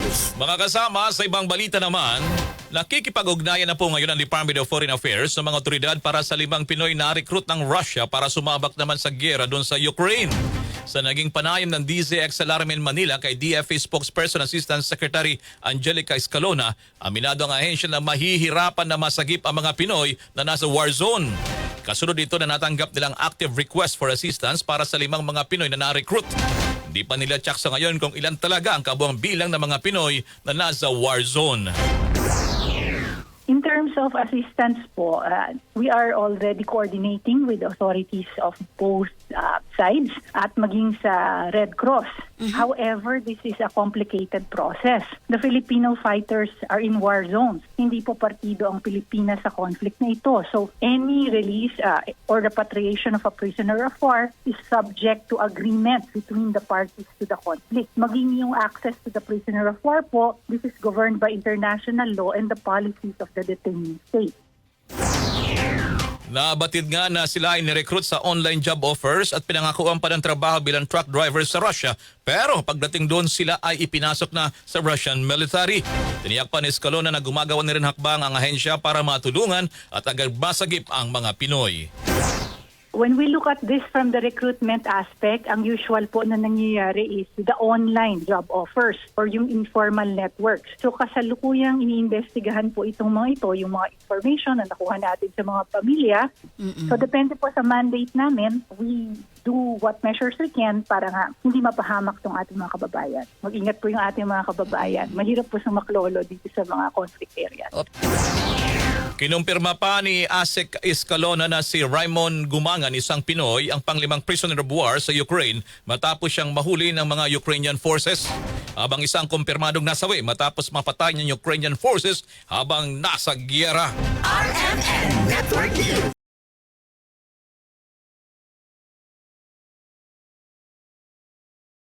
Mga kasama, sa ibang balita naman, nakikipag-ugnayan na po ngayon ang Department of Foreign Affairs sa mga otoridad para sa 5 Pinoy na recruit ng Russia para sumabak naman sa gyera doon sa Ukraine. Sa naging panayam ng DZX sa Larmen, Manila kay DFA Spokesperson Assistant Secretary Angelica Escalona, aminado ang ahensya na mahihirapan na masagip ang mga Pinoy na nasa war zone. Kasunod dito na natanggap nilang active request for assistance para sa 5 mga Pinoy na na-recruit. Hindi pa nila tsak sa ngayon kung ilan talaga ang kabuang bilang ng mga Pinoy na nasa war zone. In terms of assistance po, we are already coordinating with authorities of both sides at maging sa Red Cross. However, this is a complicated process. The Filipino fighters are in war zones. Hindi po partido ang Pilipinas sa conflict na ito. So any release or repatriation of a prisoner of war is subject to agreement between the parties to the conflict. Maging yung access to the prisoner of war po, this is governed by international law and the policies of the detaining state. Nabatid nga na sila ay nirecruit sa online job offers at pinangakuan pa ng trabaho bilang truck driver sa Russia. Pero pagdating doon sila ay ipinasok na sa Russian military. Tiniyak pa ni Escalona na gumagawa na rin hakbang ang ahensya para matulungan at agad masagip ang mga Pinoy. When we look at this from the recruitment aspect, ang usual po na nangyayari is the online job offers or yung informal networks. So kasalukuyang iniimbestigahan po itong mga ito, yung mga information na nakuha natin sa mga pamilya. So depende po sa mandate namin, we do what measures we can para nga hindi mapahamak tong ating mga kababayan. Mag-ingat po yung ating mga kababayan. Mahirap po sumaklolo dito sa mga conflict areas. Kinumpirma pa ni ASEC Escalona na si Raymond Gumangan, isang Pinoy, ang pang-5 prisoner of war sa Ukraine matapos siyang mahuli ng mga Ukrainian forces. Habang isang kumpirmadong nasawi matapos mapatay ng Ukrainian forces habang nasa gyera. RMN Network News.